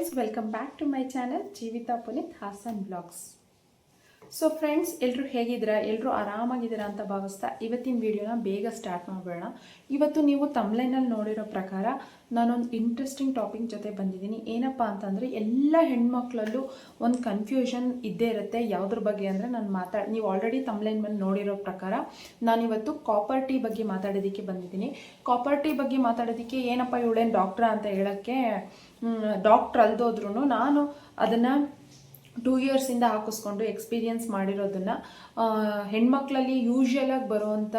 Friends, welcome back to my channel Jeevitha Puneeth Hassan blogs. So friends, ಎಲ್ಲರೂ ಹೇಗಿದ್ದೀರಾ? ಎಲ್ಲರೂ ಆರಾಮಾಗಿದ್ದೀರಾ ಅಂತ ಭಾವಿಸ್ತಾ ಇವತ್ತಿನ ವಿಡಿಯೋನ ಬೇಗ ಸ್ಟಾರ್ಟ್ ಮಾಡೋಣ. ಇವತ್ತು ನೀವು ತಮ್ಲೈನಲ್ಲಿ ನೋಡಿರೋ ಪ್ರಕಾರ ನಾನೊಂದು ಇಂಟ್ರೆಸ್ಟಿಂಗ್ ಟಾಪಿಕ್ ಜೊತೆ ಬಂದಿದ್ದೀನಿ. ಏನಪ್ಪ ಅಂತಂದರೆ, ಎಲ್ಲ ಹೆಣ್ಮಕ್ಳಲ್ಲೂ ಒಂದು ಕನ್ಫ್ಯೂಷನ್ ಇದ್ದೇ ಇರುತ್ತೆ. ಯಾವುದ್ರ ಬಗ್ಗೆ ಅಂದರೆ ನೀವು ಆಲ್ರೆಡಿ ತಮ್ಲೈನ್ ಮೇಲೆ ನೋಡಿರೋ ಪ್ರಕಾರ ನಾನಿವತ್ತು ಕಾಪರ್ ಟೀ ಬಗ್ಗೆ ಮಾತಾಡೋದಕ್ಕೆ ಬಂದಿದ್ದೀನಿ. ಕಾಪರ್ ಟೀ ಬಗ್ಗೆ ಮಾತಾಡೋದಕ್ಕೆ ಏನಪ್ಪ ಇವಳೇನು ಡಾಕ್ಟ್ರಾ ಅಂತ ಹೇಳೋಕ್ಕೆ ಡಾಕ್ಟ್ರ್ ಅಲ್ದೋದ್ರೂ ನಾನು ಅದನ್ನು 2 ಇಯರ್ಸಿಂದ ಹಾಕಿಸ್ಕೊಂಡು ಎಕ್ಸ್ಪೀರಿಯನ್ಸ್ ಮಾಡಿರೋದನ್ನು ಹೆಣ್ಮಕ್ಳಲ್ಲಿ ಯೂಶ್ವಲಾಗಿ ಬರುವಂಥ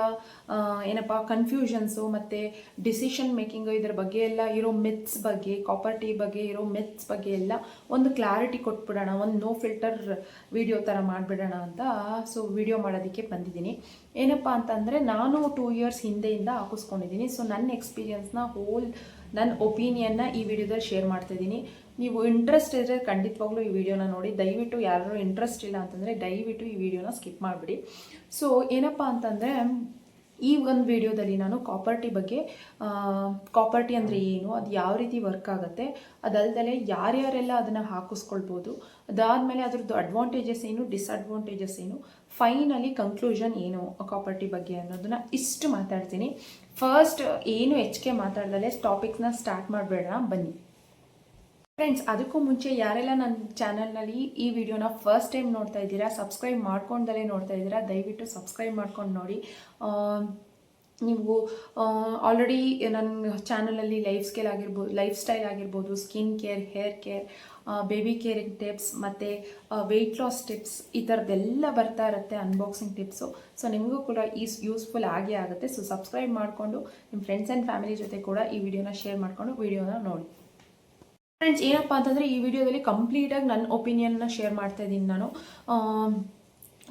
ಏನಪ್ಪ ಕನ್ಫ್ಯೂಷನ್ಸು ಮತ್ತು ಡಿಸಿಷನ್ ಮೇಕಿಂಗು ಇದ್ರ ಬಗ್ಗೆ ಎಲ್ಲ ಇರೋ ಮಿತ್ಸ್ ಬಗ್ಗೆ, ಕಾಪರ್ ಟೀ ಬಗ್ಗೆ ಇರೋ ಮಿತ್ಸ್ ಬಗ್ಗೆ ಎಲ್ಲ ಒಂದು ಕ್ಲಾರಿಟಿ ಕೊಟ್ಬಿಡೋಣ, ಒಂದು ನೋ ಫಿಲ್ಟರ್ ವಿಡಿಯೋ ಥರ ಮಾಡಿಬಿಡೋಣ ಅಂತ ವಿಡಿಯೋ ಮಾಡೋದಕ್ಕೆ ಬಂದಿದ್ದೀನಿ. ಏನಪ್ಪ ಅಂತಂದರೆ, ನಾನು 2 ಇಯರ್ಸ್ ಹಿಂದೆಯಿಂದ ಹಾಕಿಸ್ಕೊಂಡಿದ್ದೀನಿ. ಸೊ ನನ್ನ ಎಕ್ಸ್ಪೀರಿಯನ್ಸ್ನ ನನ್ನ ಒಪಿನಿಯನ್ನ ಈ ವಿಡಿಯೋದಲ್ಲಿ ಶೇರ್ ಮಾಡ್ತಾಯಿದ್ದೀನಿ. ನೀವು ಇಂಟ್ರೆಸ್ಟ್ ಇದ್ದರೆ ಖಂಡಿತವಾಗ್ಲೂ ಈ ವಿಡಿಯೋನ ನೋಡಿ. ದಯವಿಟ್ಟು ಯಾರು ಇಂಟ್ರೆಸ್ಟ್ ಇಲ್ಲ ಅಂತಂದರೆ ದಯವಿಟ್ಟು ಈ ವಿಡಿಯೋನ ಸ್ಕಿಪ್ ಮಾಡಿಬಿಡಿ. ಸೊ ಏನಪ್ಪ ಅಂತಂದರೆ, ಈ ಒಂದು ವಿಡಿಯೋದಲ್ಲಿ ನಾನು ಕಾಪರ್ ಟೀ ಬಗ್ಗೆ, ಕಾಪರ್ ಟೀ ಅಂದರೆ ಏನು, ಅದು ಯಾವ ರೀತಿ ವರ್ಕ್ ಆಗುತ್ತೆ, ಅದಲ್ದಲೆ ಯಾರ್ಯಾರೆಲ್ಲ ಅದನ್ನು ಹಾಕಿಸ್ಕೊಳ್ಬೋದು, ಅದಾದಮೇಲೆ ಅದ್ರದ್ದು ಅಡ್ವಾಂಟೇಜಸ್ ಏನು, ಡಿಸ್ಅಡ್ವಾಂಟೇಜಸ್ ಏನು, ಫೈನಲಿ ಕನ್ಕ್ಲೂಷನ್ ಏನು ಕಾಪರ್ ಟೀ ಬಗ್ಗೆ ಅನ್ನೋದನ್ನ ಇಷ್ಟು ಮಾತಾಡ್ತೀನಿ. ಫಸ್ಟ್ ಏನು ಹೆಚ್ಚಿಗೆ ಮಾತಾಡ್ದಲೆ ಟಾಪಿಕ್ನ ಸ್ಟಾರ್ಟ್ ಮಾಡಬೇಡ, ಬನ್ನಿ ಫ್ರೆಂಡ್ಸ್. ಅದಕ್ಕೂ ಮುಂಚೆ ಯಾರೆಲ್ಲ ನನ್ನ ಚಾನಲ್ನಲ್ಲಿ ಈ ವಿಡಿಯೋನ ಫಸ್ಟ್ ಟೈಮ್ ನೋಡ್ತಾ ಇದ್ದೀರಾ, ಸಬ್ಸ್ಕ್ರೈಬ್ ಮಾಡ್ಕೊಂಡಲ್ಲೇ ನೋಡ್ತಾ ಇದ್ದೀರಾ, ದಯವಿಟ್ಟು ಸಬ್ಸ್ಕ್ರೈಬ್ ಮಾಡ್ಕೊಂಡು ನೋಡಿ. ನೀವು ಆಲ್ರೆಡಿ ನನ್ನ ಚಾನಲಲ್ಲಿ ಲೈಫ್ ಸ್ಟೈಲ್ ಆಗಿರ್ಬೋದು, skin care, hair care, baby caring tips ಮತ್ತು ವೆಯ್ಟ್ ಲಾಸ್ ಟಿಪ್ಸ್, ಈ ಥರದ್ದೆಲ್ಲ ಬರ್ತಾ ಇರುತ್ತೆ, ಅನ್ಬಾಕ್ಸಿಂಗ್ ಟಿಪ್ಸು. ಸೊ ನಿಮಗೂ ಕೂಡ ಯೂಸ್ಫುಲ್ ಆಗೇ ಆಗುತ್ತೆ. ಸೊ ಸಬ್ಸ್ಕ್ರೈಬ್ ಮಾಡಿಕೊಂಡು ನಿಮ್ಮ ಫ್ರೆಂಡ್ಸ್ ಆ್ಯಂಡ್ ಫ್ಯಾಮಿಲಿ ಜೊತೆ ಕೂಡ ಈ ವಿಡಿಯೋನ ಶೇರ್ ಮಾಡಿಕೊಂಡು ವಿಡಿಯೋನ ನೋಡಿ. ಫ್ರೆಂಡ್ಸ್, ಏನಪ್ಪ ಅಂತಂದರೆ, ಈ ವಿಡಿಯೋದಲ್ಲಿ ಕಂಪ್ಲೀಟಾಗಿ ನನ್ನ ಒಪಿನಿಯನ್ನ ಶೇರ್ ಮಾಡ್ತಾ ಇದ್ದೀನಿ ನಾನು.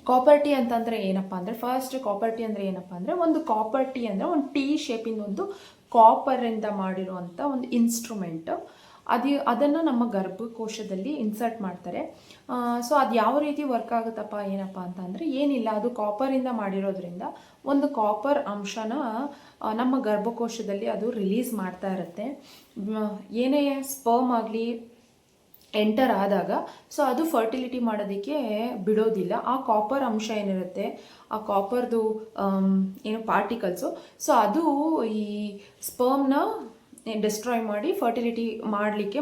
ಕಾಪರ್ ಟೀ ಅಂತಂದರೆ ಏನಪ್ಪ ಅಂದರೆ, ಫಸ್ಟ್ ಕಾಪರ್ ಟೀ ಅಂದರೆ ಏನಪ್ಪ ಅಂದರೆ, ಒಂದು ಕಾಪರ್ ಟೀ ಅಂದರೆ ಒಂದು ಟೀ ಶೇಪಿಂದ ಒಂದು ಕಾಪರಿಂದ ಮಾಡಿರುವಂಥ ಒಂದು ಇನ್ಸ್ಟ್ರೂಮೆಂಟು. ಅದನ್ನು ನಮ್ಮ ಗರ್ಭಕೋಶದಲ್ಲಿ ಇನ್ಸರ್ಟ್ ಮಾಡ್ತಾರೆ. ಸೊ ಅದು ಯಾವ ರೀತಿ ವರ್ಕ್ ಆಗುತ್ತಪ್ಪ ಏನಪ್ಪ ಅಂತಂದರೆ, ಏನಿಲ್ಲ, ಅದು ಕಾಪರಿಂದ ಮಾಡಿರೋದ್ರಿಂದ ಒಂದು ಕಾಪರ್ ಅಂಶನ ನಮ್ಮ ಗರ್ಭಕೋಶದಲ್ಲಿ ಅದು ರಿಲೀಸ್ ಮಾಡ್ತಾ ಇರುತ್ತೆ. ಏನೇ ಸ್ಪರ್ಮ್ ಆಗಲಿ ಎಂಟರ್ ಆದಾಗ ಸೊ ಅದು ಫರ್ಟಿಲಿಟಿ ಮಾಡೋದಕ್ಕೆ ಬಿಡೋದಿಲ್ಲ. ಆ ಕಾಪರ್ ಅಂಶ ಏನಿರುತ್ತೆ, ಆ ಕಾಪರ್ದು ಏನು ಪಾರ್ಟಿಕಲ್ಸು, ಸೊ ಅದು ಈ ಸ್ಪರ್ಮ್ನ ಡಿಸ್ಟ್ರಾಯ್ ಮಾಡಿ ಫರ್ಟಿಲಿಟಿ ಮಾಡಲಿಕ್ಕೆ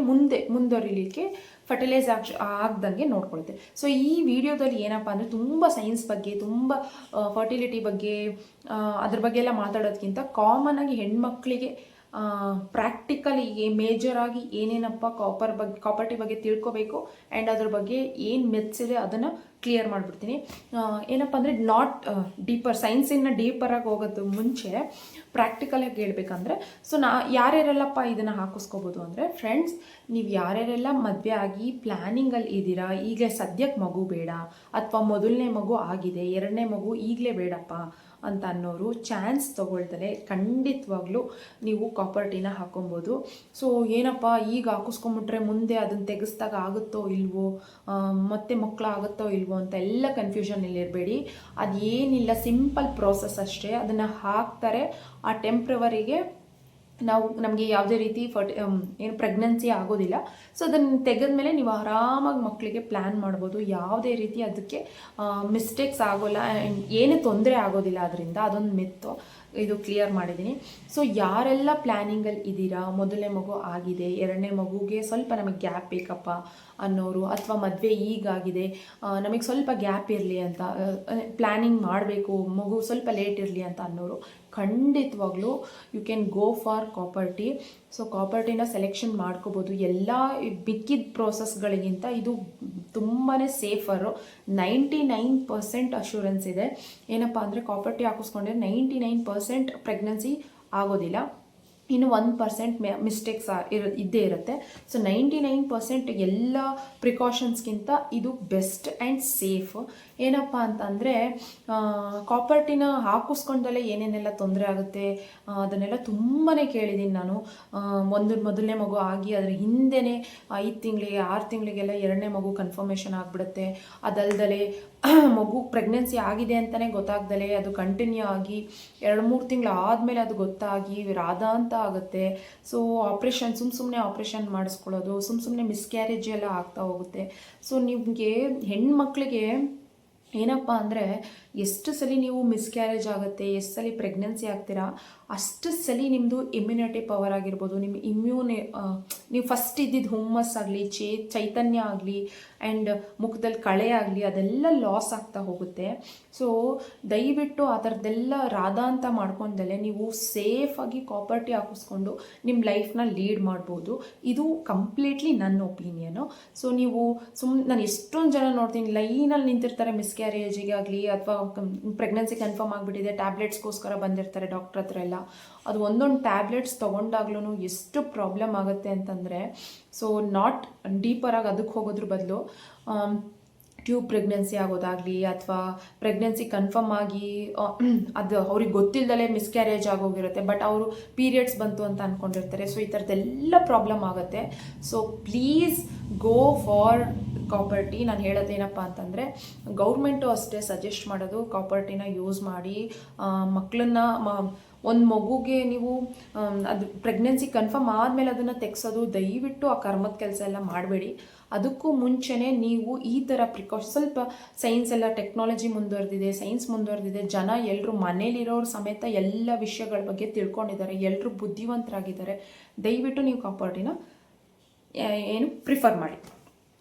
ಮುಂದುವರಿಲಿಕ್ಕೆ ಫರ್ಟಿಲೈಸ್ ಆಗ್ದಂಗೆ ನೋಡ್ಕೊಳುತ್ತೆ. ಸೊ ಈ ವಿಡಿಯೋದಲ್ಲಿ ಏನಪ್ಪ ಅಂದರೆ, ತುಂಬ ಸೈನ್ಸ್ ಬಗ್ಗೆ, ತುಂಬ ಫರ್ಟಿಲಿಟಿ ಬಗ್ಗೆ, ಅದ್ರ ಬಗ್ಗೆ ಎಲ್ಲ ಮಾತಾಡೋದಕ್ಕಿಂತ ಕಾಮನಾಗಿ ಹೆಣ್ಮಕ್ಳಿಗೆ ಪ್ರಾಕ್ಟಿಕಲಿ ಮೇಜರಾಗಿ ಏನೇನಪ್ಪ ಕಾಪರ್ ಟೀ ಬಗ್ಗೆ ತಿಳ್ಕೊಬೇಕು ಆ್ಯಂಡ್ ಅದ್ರ ಬಗ್ಗೆ ಏನು ಮಿತ್ಸ್ ಇದೆ ಅದನ್ನು ಕ್ಲಿಯರ್ ಮಾಡಿಬಿಡ್ತೀನಿ. ಏನಪ್ಪ ಅಂದರೆ, ನಾಟ್ ಡೀಪರ್, ಸೈನ್ಸಿನ ಡೀಪರಾಗಿ ಹೋಗೋದು ಮುಂಚೆ ಪ್ರಾಕ್ಟಿಕಲಾಗಿ ಹೇಳ್ಬೇಕಂದ್ರೆ, ಸೊ ಯಾರ್ಯಾರೆಲ್ಲಪ್ಪ ಇದನ್ನು ಹಾಕಿಸ್ಕೋಬೋದು ಅಂದರೆ, ಫ್ರೆಂಡ್ಸ್, ನೀವು ಯಾರ್ಯಾರೆಲ್ಲ ಮದುವೆ ಆಗಿ ಪ್ಲ್ಯಾನಿಂಗಲ್ಲಿ ಇದ್ದೀರಾ, ಈಗಲೇ ಸದ್ಯಕ್ಕೆ ಮಗು ಬೇಡ, ಅಥವಾ ಮೊದಲನೇ ಮಗು ಆಗಿದೆ, 2ನೇ ಮಗು ಈಗಲೇ ಬೇಡಪ್ಪ ಅಂತ ಅನ್ನೋರು ಚಾನ್ಸ್ ತೊಗೊಳ್ತಾರೆ. ಖಂಡಿತವಾಗ್ಲೂ ನೀವು ಕಾಪರ್ ಟೀನ ಹಾಕೊಬೋದು. ಸೊ ಏನಪ್ಪ, ಈಗ ಹಾಕಿಸ್ಕೊಂಬಿಟ್ರೆ ಮುಂದೆ ಅದನ್ನು ತೆಗೆಸ್ದಾಗ ಆಗುತ್ತೋ ಇಲ್ವೋ, ಮತ್ತೆ ಮಕ್ಕಳಾಗುತ್ತೋ ಇಲ್ವೋ ಅಂತ ಎಲ್ಲ ಕನ್ಫ್ಯೂಷನ್ ಇಲ್ಲಿರಬೇಡಿ. ಅದೇನಿಲ್ಲ, ಸಿಂಪಲ್ ಪ್ರೋಸೆಸ್ ಅಷ್ಟೇ. ಅದನ್ನು ಹಾಕ್ತಾರೆ, ಆ ಟೆಂಪ್ರವರಿಗೆ ನಮಗೆ ಯಾವುದೇ ರೀತಿ ಏನು ಪ್ರೆಗ್ನೆನ್ಸಿ ಆಗೋದಿಲ್ಲ. ಸೊ ಅದನ್ನು ತೆಗೆದ್ಮೇಲೆ ನೀವು ಆರಾಮಾಗಿ ಮಕ್ಕಳಿಗೆ ಪ್ಲ್ಯಾನ್ ಮಾಡ್ಬೋದು. ಯಾವುದೇ ರೀತಿ ಅದಕ್ಕೆ ಮಿಸ್ಟೇಕ್ಸ್ ಆಗೋಲ್ಲ, ಏನೂ ತೊಂದರೆ ಆಗೋದಿಲ್ಲ ಅದರಿಂದ. ಅದೊಂದು ಮಿತ್ತು, ಇದು ಕ್ಲಿಯರ್ ಮಾಡಿದ್ದೀನಿ. ಸೊ ಯಾರೆಲ್ಲ ಪ್ಲ್ಯಾನಿಂಗಲ್ಲಿ ಇದ್ದೀರಾ, ಮೊದಲನೇ ಮಗು ಆಗಿದೆ, 2ನೇ ಮಗುಗೆ ಸ್ವಲ್ಪ ನಮಗೆ ಗ್ಯಾಪ್ ಬೇಕಪ್ಪ ಅನ್ನೋರು, ಅಥವಾ ಮದುವೆ ಈಗಾಗಿದೆ, ನಮಗೆ ಸ್ವಲ್ಪ ಗ್ಯಾಪ್ ಇರಲಿ ಅಂತ ಪ್ಲ್ಯಾನಿಂಗ್ ಮಾಡಬೇಕು, ಮಗು ಸ್ವಲ್ಪ ಲೇಟ್ ಇರಲಿ ಅಂತ ಅನ್ನೋರು, ಖಂಡಿತವಾಗ್ಲೂ you can go for copper tea. So copper ಟೀನ ಸೆಲೆಕ್ಷನ್ ಮಾಡ್ಕೋಬೋದು. ಎಲ್ಲ ಮಿಕ್ಕಿದ ಪ್ರೋಸೆಸ್ಗಳಿಗಿಂತ ಇದು ತುಂಬಾ ಸೇಫರು. 99% ಅಶ್ಯೂರೆನ್ಸ್ ಇದೆ. ಏನಪ್ಪ ಅಂದರೆ, ಕಾಪರ್ ಟೀ ಹಾಕಿಸ್ಕೊಂಡ್ರೆ 99% ಪ್ರೆಗ್ನೆನ್ಸಿ ಆಗೋದಿಲ್ಲ. ಇನ್ನು 1% ಮಿಸ್ಟೇಕ್ಸ್ ಇದ್ದೇ ಇರುತ್ತೆ. ಸೊ 99% ಎಲ್ಲ ಪ್ರಿಕಾಷನ್ಸ್ಗಿಂತ ಇದು ಬೆಸ್ಟ್ ಆ್ಯಂಡ್ ಸೇಫ್. ಏನಪ್ಪ ಅಂತಂದರೆ, ಕಾಪರ್ ಟೀನ ಹಾಕಿಸ್ಕೊಂಡಲ್ಲೇ ಏನೇನೆಲ್ಲ ತೊಂದರೆ ಆಗುತ್ತೆ ಅದನ್ನೆಲ್ಲ ತುಂಬಾ ಕೇಳಿದ್ದೀನಿ ನಾನು. ಮೊದಲನೇ ಮಗು ಆಗಿ ಅದರ ಹಿಂದೆಯೇ 5 ತಿಂಗಳಿಗೆ 6 ತಿಂಗಳಿಗೆಲ್ಲ 2ನೇ ಮಗು ಕನ್ಫರ್ಮೇಷನ್ ಆಗಿಬಿಡುತ್ತೆ. ಅದಲ್ದಲೆ ಮಗು ಪ್ರೆಗ್ನೆನ್ಸಿ ಆಗಿದೆ ಅಂತಲೇ ಗೊತ್ತಾಗ್ದಲೇ ಅದು ಕಂಟಿನ್ಯೂ ಆಗಿ 2-3 ತಿಂಗಳು ಆದಮೇಲೆ ಅದು ಗೊತ್ತಾಗಿ ರಾಧಾಂತ ಅಂತ ಆಗುತ್ತೆ. ಸೊ ಆಪ್ರೇಷನ್ ಸುಮ್ಮನೆ ಆಪ್ರೇಷನ್ ಮಾಡಿಸ್ಕೊಳ್ಳೋದು, ಸುಮ್ಮನೆ ಮಿಸ್ಕ್ಯಾರೇಜ್ ಎಲ್ಲ ಆಗ್ತಾ ಹೋಗುತ್ತೆ. ಸೊ ನಿಮಗೆ ಹೆಣ್ಮಕ್ಳಿಗೆ ಏನಪ್ಪ ಅಂದರೆ ಎಷ್ಟು ಸಲ ನೀವು ಮಿಸ್ಕ್ಯಾರೇಜ್ ಆಗುತ್ತೆ, ಎಷ್ಟು ಸಲ ಪ್ರೆಗ್ನೆನ್ಸಿ ಆಗ್ತೀರಾ, ಅಷ್ಟು ಸಲ ನಿಮ್ಮದು ಇಮ್ಯುನಿಟಿ ಪವರ್ ಆಗಿರ್ಬೋದು, ನಿಮ್ಮ ನೀವು ಫಸ್ಟ್ ಇದ್ದಿದ್ದು ಹುಮ್ಮಸ್ಸಾಗಲಿ, ಚೈತನ್ಯ ಆಗಲಿ ಆ್ಯಂಡ್ ಮುಖದಲ್ಲಿ ಕಳೆ ಆಗಲಿ ಅದೆಲ್ಲ ಲಾಸ್ ಆಗ್ತಾ ಹೋಗುತ್ತೆ. ಸೊ ದಯವಿಟ್ಟು ಆ ಥರದ್ದೆಲ್ಲ ರಾಧಾ ಅಂತ ಮಾಡ್ಕೊಂಡಲೆ ನೀವು ಸೇಫಾಗಿ ಕಾಪರ್ ಟೀ ಹಾಕಿಸ್ಕೊಂಡು ನಿಮ್ಮ ಲೈಫ್ನ ಲೀಡ್ ಮಾಡ್ಬೋದು. ಇದು ಕಂಪ್ಲೀಟ್ಲಿ ನನ್ನ ಒಪಿನಿಯನು. ಸೊ ನೀವು ನಾನು ಎಷ್ಟೊಂದು ಜನ ನೋಡ್ತೀನಿ ಲೈನಲ್ಲಿ ನಿಂತಿರ್ತಾರೆ ಮಿಸ್ಕ್ಯಾರೇಜಿಗಾಗಲಿ ಅಥವಾ ಪ್ರೆಗ್ನೆನ್ಸಿ ಕನ್ಫರ್ಮ್ ಆಗಿಬಿಟ್ಟಿದೆ ಟ್ಯಾಬ್ಲೆಟ್ಸ್ಗೋಸ್ಕರ ಬಂದಿರ್ತಾರೆ ಡಾಕ್ಟ್ರ್ ಹತ್ರ ಎಲ್ಲ. ಅದು ಒಂದೊಂದು ಟ್ಯಾಬ್ಲೆಟ್ಸ್ ತೊಗೊಂಡಾಗ್ಲೂ ಎಷ್ಟು ಪ್ರಾಬ್ಲಮ್ ಆಗುತ್ತೆ ಅಂತಂದರೆ, ಸೊ ನಾಟ್ ಡೀಪರಾಗಿ ಅದಕ್ಕೆ ಹೋಗೋದ್ರ ಬದಲು ಟ್ಯೂಬ್ ಪ್ರೆಗ್ನೆನ್ಸಿ ಆಗೋದಾಗಲಿ ಅಥವಾ ಪ್ರೆಗ್ನೆನ್ಸಿ ಕನ್ಫರ್ಮ್ ಆಗಿ ಅದು ಅವ್ರಿಗೆ ಗೊತ್ತಿಲ್ಲದಲೇ ಮಿಸ್ಕ್ಯಾರೇಜ್ ಆಗೋಗಿರುತ್ತೆ, ಬಟ್ ಅವರು ಪೀರಿಯಡ್ಸ್ ಬಂತು ಅಂತ ಅಂದ್ಕೊಂಡಿರ್ತಾರೆ. ಸೊ ಈ ಥರದ್ದೆಲ್ಲ ಪ್ರಾಬ್ಲಮ್ ಆಗುತ್ತೆ. So please go for copper tea. ನಾನು ಹೇಳೋದೇನಪ್ಪ ಅಂತಂದರೆ ಗೌರ್ಮೆಂಟು ಅಷ್ಟೇ ಸಜೆಸ್ಟ್ ಮಾಡೋದು ಕಾಪರ್ ಟೀನ ಯೂಸ್ ಮಾಡಿ. ಮಕ್ಕಳನ್ನ ಒಂದು ಮಗುಗೆ ನೀವು ಅದು ಪ್ರೆಗ್ನೆನ್ಸಿ ಕನ್ಫರ್ಮ್ ಆದಮೇಲೆ ಅದನ್ನು ತೆಗ್ಸೋದು ದಯವಿಟ್ಟು ಆ ಕರ್ಮದ ಕೆಲಸ ಎಲ್ಲ ಮಾಡಬೇಡಿ. ಅದಕ್ಕೂ ಮುಂಚೆನೇ ನೀವು ಈ ಥರ ಸ್ವಲ್ಪ ಸೈನ್ಸ್ ಎಲ್ಲ ಟೆಕ್ನಾಲಜಿ ಮುಂದುವರೆದಿದೆ, ಸೈನ್ಸ್ ಮುಂದುವರೆದಿದೆ, ಜನ ಎಲ್ಲರೂ ಮನೇಲಿರೋರು ಸಮೇತ ಎಲ್ಲ ವಿಷಯಗಳ ಬಗ್ಗೆ ತಿಳ್ಕೊಂಡಿದ್ದಾರೆ, ಎಲ್ಲರೂ ಬುದ್ಧಿವಂತರಾಗಿದ್ದಾರೆ. ದಯವಿಟ್ಟು ನೀವು ಕಾಪರ್ ಟೀನ ಪ್ರಿಫರ್ ಮಾಡಿ.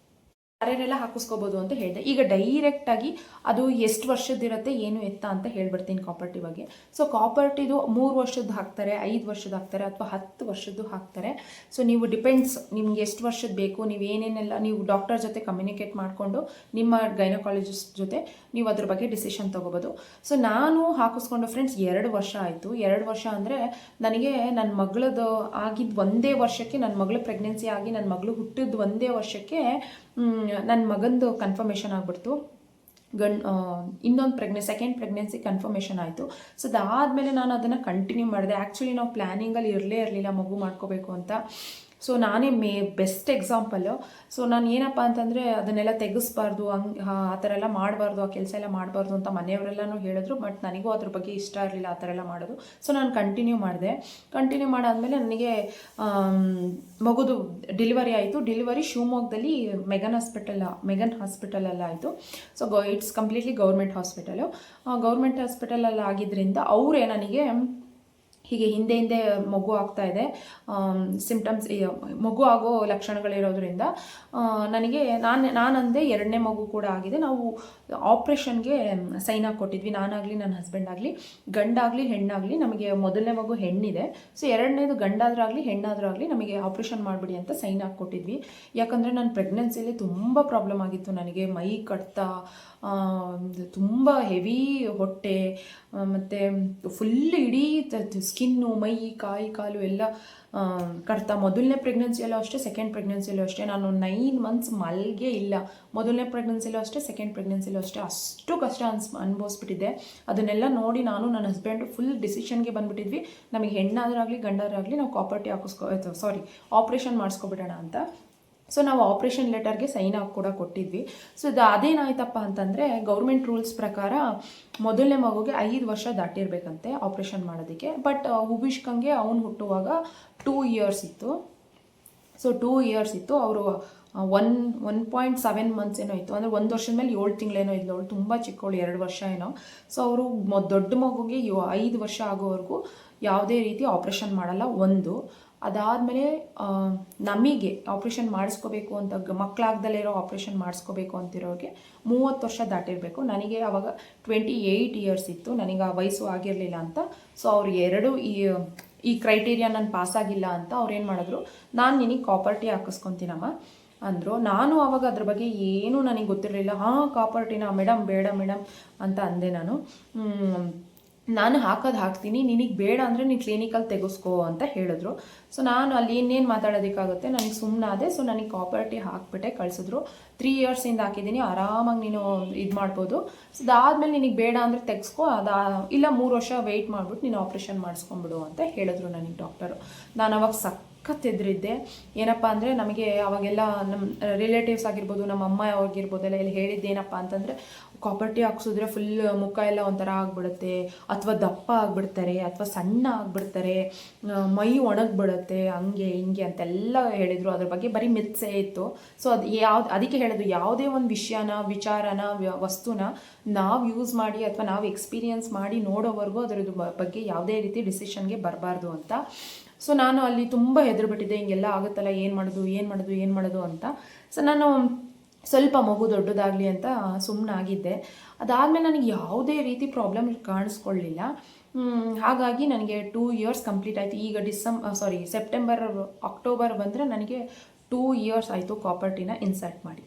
ಯಾರ್ಯಾರೆಲ್ಲ ಹಾಕಿಸ್ಕೋಬೋದು ಅಂತ ಹೇಳಿದೆ. ಈಗ ಡೈರೆಕ್ಟಾಗಿ ಅದು ಎಷ್ಟು ವರ್ಷದ್ದಿರುತ್ತೆ ಏನು ಎತ್ತ ಅಂತ ಹೇಳ್ಬಿಡ್ತೀನಿ ಕಾಪರ್ ಟೀ ಬಗ್ಗೆ. ಸೊ ಕಾಪರ್ ಟೀದು 3 ವರ್ಷದ್ದು ಹಾಕ್ತಾರೆ, 5 ವರ್ಷದ್ದು ಹಾಕ್ತಾರೆ ಅಥವಾ 10 ವರ್ಷದ್ದು ಹಾಕ್ತಾರೆ. ಸೊ ನೀವು ಡಿಪೆಂಡ್ಸ್ ನಿಮ್ಗೆ ಎಷ್ಟು ವರ್ಷದ್ದು ಬೇಕು, ನೀವು ಏನೇನೆಲ್ಲ ನೀವು ಡಾಕ್ಟರ್ ಜೊತೆ ಕಮ್ಯುನಿಕೇಟ್ ಮಾಡಿಕೊಂಡು ನಿಮ್ಮ ಗೈನಕಾಲಜಿಸ್ಟ್ ಜೊತೆ ನೀವು ಅದ್ರ ಬಗ್ಗೆ ಡಿಸಿಷನ್ ತೊಗೋಬೋದು. ಸೊ ನಾನು ಹಾಕಿಸ್ಕೊಂಡು ಫ್ರೆಂಡ್ಸ್ 2 ವರ್ಷ ಆಯಿತು. 2 ವರ್ಷ ಅಂದರೆ ನನಗೆ ನನ್ನ ಮಗಳದ್ದು ಆಗಿದ್ದು ಒಂದೇ ವರ್ಷಕ್ಕೆ, ನನ್ನ ಮಗಳು ಪ್ರೆಗ್ನೆನ್ಸಿ ಆಗಿ ನನ್ನ ಮಗಳು ಹುಟ್ಟಿದ್ದು ಒಂದೇ ವರ್ಷಕ್ಕೆ ನನ್ನ ಮಗಂದು ಕನ್ಫರ್ಮೇಷನ್ ಆಗಿಬಿಡ್ತು. ಇನ್ನೊಂದು ಸೆಕೆಂಡ್ ಪ್ರೆಗ್ನೆನ್ಸಿ ಕನ್ಫರ್ಮೇಷನ್ ಆಯಿತು. ಸೊ ಅದಾದಮೇಲೆ ನಾನು ಅದನ್ನು ಕಂಟಿನ್ಯೂ ಮಾಡಿದೆ. ಆ್ಯಕ್ಚುಲಿ ನಾವು ಪ್ಲ್ಯಾನಿಂಗಲ್ಲಿ ಇರಲಿಲ್ಲ ಮಗು ಮಾಡ್ಕೋಬೇಕು ಅಂತ. ಸೊ ನಾನೇ ಬೆಸ್ಟ್ ಎಕ್ಸಾಂಪಲ್ಲು. ಸೊ ನಾನು ಏನಪ್ಪ ಅಂತಂದರೆ ಅದನ್ನೆಲ್ಲ ತೆಗೆಸ್ಬಾರ್ದು, ಆ ಥರ ಎಲ್ಲ ಮಾಡಬಾರ್ದು, ಆ ಕೆಲಸ ಎಲ್ಲ ಮಾಡಬಾರ್ದು ಅಂತ ಮನೆಯವರೆಲ್ಲನೂ ಹೇಳಿದ್ರು. ಬಟ್ ನನಗೂ ಅದ್ರ ಬಗ್ಗೆ ಇಷ್ಟ ಇರಲಿಲ್ಲ ಆ ಥರ ಎಲ್ಲ ಮಾಡೋದು. ಸೊ ನಾನು ಕಂಟಿನ್ಯೂ ಮಾಡಿದೆ. ಕಂಟಿನ್ಯೂ ಮಾಡಾದಮೇಲೆ ನನಗೆ ಮಗುದು ಡೆಲಿವರಿ ಆಯಿತು. ಡೆಲಿವರಿ ಶಿವಮೊಗ್ಗದಲ್ಲಿ ಮೆಗನ್ ಹಾಸ್ಪಿಟಲಲ್ಲಿ ಆಯಿತು. So it's completely government hospital. Government ಹಾಸ್ಪಿಟಲಲ್ಲಿ ಆಗಿದ್ದರಿಂದ ಅವರೇ ನನಗೆ ಹೀಗೆ ಹಿಂದೆ ಮಗು ಆಗ್ತಾ ಇದೆ, ಸಿಂಪ್ಟಮ್ಸ್ ಮಗು ಆಗೋ ಲಕ್ಷಣಗಳಿರೋದ್ರಿಂದ ನನಗೆ ನಾನಂದೆ 2ನೇ ಮಗು ಕೂಡ ಆಗಿದೆ. ನಾವು ಆಪ್ರೇಷನ್ಗೆ ಸೈನ್ ಹಾಕ್ಕೊಟ್ಟಿದ್ವಿ, ನಾನಾಗಲಿ ನನ್ನ ಹಸ್ಬೆಂಡ್ ಆಗಲಿ, ಗಂಡಾಗಲಿ ಹೆಣ್ಣಾಗಲಿ. ನಮಗೆ ಮೊದಲನೇ ಮಗು ಹೆಣ್ಣಿದೆ. ಸೊ 2ನೇದು ಗಂಡಾದ್ರಾಗಲಿ ಹೆಣ್ಣಾದ್ರಾಗಲಿ ನಮಗೆ ಆಪ್ರೇಷನ್ ಮಾಡಿಬಿಡಿ ಅಂತ ಸೈನ್ ಹಾಕ್ಕೊಟ್ಟಿದ್ವಿ. ಯಾಕಂದರೆ ನನ್ನ ಪ್ರೆಗ್ನೆನ್ಸಿಯಲ್ಲಿ ತುಂಬ ಪ್ರಾಬ್ಲಮ್ ಆಗಿತ್ತು. ನನಗೆ ಮೈ ಕಟ್ತಾ, ತುಂಬ ಹೆವಿ ಹೊಟ್ಟೆ, ಮತ್ತು ಫುಲ್ ಇಡೀ ಸ್ಕಿನ್ನು, ಮೈ, ಕಾಲು ಎಲ್ಲ ಕಟ್ತಾ. ಮೊದಲನೇ ಪ್ರೆಗ್ನೆನ್ಸಿಯಲ್ಲೂ ಅಷ್ಟೇ, ಸೆಕೆಂಡ್ ಪ್ರೆಗ್ನೆನ್ಸಿಯಲ್ಲೂ ಅಷ್ಟೇ. ನಾನು 9 ಮಂತ್ಸ್ ಮಲ್ಗೆ ಇಲ್ಲ. ಮೊದಲನೇ ಪ್ರೆಗ್ನೆನ್ಸಿಲೂ ಅಷ್ಟೇ, ಸೆಕೆಂಡ್ ಪ್ರೆಗ್ನೆನ್ಸಿಲೂ ಅಷ್ಟೇ. ಅಷ್ಟು ಕಷ್ಟ ಅನುಭವಿಸ್ಬಿಟ್ಟಿದ್ದೆ. ಅದನ್ನೆಲ್ಲ ನೋಡಿ ನಾನು ನನ್ನ ಹಸ್ಬೆಂಡು ಫುಲ್ ಡಿಸಿಷನ್ಗೆ ಬಂದುಬಿಟ್ಟಿದ್ವಿ, ನಮಗೆ ಹೆಣ್ಣಾದ್ರಾಗಲಿ ಗಂಡಾದ್ರಾಗಲಿ ನಾವು ಕಾಪರ್ ಟೀ ಆಪ್ರೇಷನ್ ಮಾಡಿಸ್ಕೊಬಿಡೋಣ ಅಂತ. ಸೊ ನಾವು ಆಪ್ರೇಷನ್ ಲೆಟರ್ಗೆ ಸೈನ್ ಹಾಕಿ ಕೂಡ ಕೊಟ್ಟಿದ್ವಿ. ಸೊ ಅದೇನಾಯ್ತಪ್ಪ ಅಂತಂದರೆ ಗೌರ್ಮೆಂಟ್ ರೂಲ್ಸ್ ಪ್ರಕಾರ ಮೊದಲನೇ ಮಗುಗೆ 5 ವರ್ಷ ದಾಟಿರಬೇಕಂತೆ ಆಪ್ರೇಷನ್ ಮಾಡೋದಕ್ಕೆ. ಬಟ್ ಹುಬಿಷ್ಕಂಗೆ ಅವನು ಹುಟ್ಟುವಾಗ 2 ಇಯರ್ಸ್ ಇತ್ತು. ಸೊ 2 ಇಯರ್ಸ್ ಇತ್ತು. ಅವರು 1.7 ಮಂತ್ಸ್ ಏನೋ ಇತ್ತು, ಅಂದರೆ 1 ವರ್ಷದ ಮೇಲೆ 7 ತಿಂಗಳೇನೋ ಇದ್ಲು. ಅವಳು ತುಂಬ ಚಿಕ್ಕವಳು, 2 ವರ್ಷ ಏನೋ. ಸೊ ಅವರು ದೊಡ್ಡ ಮಗುಗೆ 5 ವರ್ಷ ಆಗೋವರೆಗೂ ಯಾವುದೇ ರೀತಿ ಆಪ್ರೇಷನ್ ಮಾಡಲ್ಲ. ಅದಾದಮೇಲೆ ನಮಗೆ ಆಪ್ರೇಷನ್ ಮಾಡಿಸ್ಕೋಬೇಕು ಅಂತ, ಮಕ್ಕಳಾಗ್ದಲ್ಲೇ ಇರೋ ಆಪ್ರೇಷನ್ ಮಾಡಿಸ್ಕೋಬೇಕು ಅಂತಿರೋರಿಗೆ 30 ವರ್ಷ ದಾಟಿರಬೇಕು. ನನಗೆ ಆವಾಗ 28 ಇಯರ್ಸ್ ಇತ್ತು, ನನಗೆ ಆ ವಯಸ್ಸು ಆಗಿರಲಿಲ್ಲ ಅಂತ. ಸೊ ಅವ್ರು ಈ ಕ್ರೈಟೀರಿಯಾ ನಾನು ಪಾಸಾಗಿಲ್ಲ ಅಂತ ಅವ್ರೇನು ಮಾಡಿದ್ರು, ನಾನು ನಿನಗೆ ಕಾಪರ್ ಟೀ ಹಾಕಿಸ್ಕೊತೀನಮ್ಮ ಅಂದರು. ನಾನು ಆವಾಗ ಅದ್ರ ಬಗ್ಗೆ ಏನೂ ನನಗೆ ಗೊತ್ತಿರಲಿಲ್ಲ. ಕಾಪರ್ ಟೀನಾ ಮೇಡಮ್, ಬೇಡ ಮೇಡಮ್ ಅಂತ ಅಂದೆ ನಾನು ಹಾಕ್ತೀನಿ, ನಿನಗೆ ಬೇಡ ಅಂದರೆ ನೀನು ಕ್ಲಿನಿಕಲ್ಲಿ ತೆಗೆಸ್ಕೋ ಅಂತ ಹೇಳಿದ್ರು. ಸೊ ನಾನು ಅಲ್ಲಿ ಇನ್ನೇನು ಮಾತಾಡೋದಕ್ಕಾಗುತ್ತೆ, ನನಗೆ ಸುಮ್ಮನಾದೆ. ಸೊ ನನಗೆ ಕಾಪರ್ ಟೀ ಹಾಕ್ಬಿಟ್ಟೆ ಕಳಿಸಿದ್ರು. 3 ಇಯರ್ಸಿಂದ ಹಾಕಿದ್ದೀನಿ, ಆರಾಮಾಗಿ ನೀನು ಇದು ಮಾಡ್ಬೋದು. ಸೊ ಅದಾದಮೇಲೆ ನಿನಗೆ ಬೇಡ ಅಂದರೆ ತೆಗೆಸ್ಕೋ, ಇಲ್ಲ 3 ವರ್ಷ ವೆಯ್ಟ್ ಮಾಡಿಬಿಟ್ಟು ನೀನು ಆಪ್ರೇಷನ್ ಮಾಡಿಸ್ಕೊಂಬಿಡು ಅಂತ ಹೇಳಿದ್ರು ನನಗೆ ಡಾಕ್ಟರು. ನಾನು ಅವಾಗ ಸಖತ್ ಎದುರಿದ್ದೆ. ಏನಪ್ಪ ಅಂದರೆ ನಮಗೆ ಅವಾಗೆಲ್ಲ ನಮ್ಮ ರಿಲೇಟಿವ್ಸ್ ಆಗಿರ್ಬೋದು, ನಮ್ಮ ಅಮ್ಮ ಆಗಿರ್ಬೋದೆಲ್ಲ ಇಲ್ಲಿ ಹೇಳಿದ್ದೇನಪ್ಪ ಅಂತಂದರೆ ಕಾಪರ್ ಟೀ ಹಾಕ್ಸಿದ್ರೆ ಫುಲ್ ಮುಖ ಎಲ್ಲ ಒಂಥರ ಆಗಿಬಿಡುತ್ತೆ, ಅಥವಾ ದಪ್ಪ ಆಗಿಬಿಡ್ತಾರೆ, ಅಥವಾ ಸಣ್ಣ ಆಗಿಬಿಡ್ತಾರೆ, ಮೈ ಒಣಗಿಬಿಡುತ್ತೆ, ಹಂಗೆ ಹಿಂಗೆ ಅಂತೆಲ್ಲ ಹೇಳಿದರು. ಅದ್ರ ಬಗ್ಗೆ ಬರೀ ಮಿತ್ಸೇ ಇತ್ತು. ಸೊ ಅದಕ್ಕೆ ಹೇಳೋದು, ಯಾವುದೇ ಒಂದು ವಿಚಾರನ ವಸ್ತುನ ನಾವು ಯೂಸ್ ಮಾಡಿ ಅಥವಾ ನಾವು ಎಕ್ಸ್ಪೀರಿಯನ್ಸ್ ಮಾಡಿ ನೋಡೋವರೆಗೂ ಅದರದ್ದು ಬಗ್ಗೆ ಯಾವುದೇ ರೀತಿ ಡಿಸಿಷನ್ಗೆ ಬರಬಾರ್ದು ಅಂತ. ಸೊ ನಾನು ಅಲ್ಲಿ ತುಂಬ ಹೆದರ್ಬಿಟ್ಟಿದ್ದೆ, ಹಿಂಗೆಲ್ಲ ಆಗುತ್ತಲ್ಲ, ಏನು ಮಾಡೋದು ಅಂತ. ಸೊ ನಾನು ಸ್ವಲ್ಪ ಮಗು ದೊಡ್ಡದಾಗಲಿ ಅಂತ ಸುಮ್ಮನಾಗಿದ್ದೆ. ಅದಾದಮೇಲೆ ನನಗೆ ಯಾವುದೇ ರೀತಿ ಪ್ರಾಬ್ಲಮ್ ಕಾಣಿಸ್ಕೊಳ್ಳಿಲ್ಲ. ಹಾಗಾಗಿ ನನಗೆ 2 ಇಯರ್ಸ್ ಕಂಪ್ಲೀಟ್ ಆಯಿತು. ಈಗ ಅಕ್ಟೋಬರ್ ಬಂದರೆ ನನಗೆ 2 ಇಯರ್ಸ್ ಆಯಿತು ಕಾಪರ್ ಟೀನ ಇನ್ಸರ್ಟ್ ಮಾಡಿ.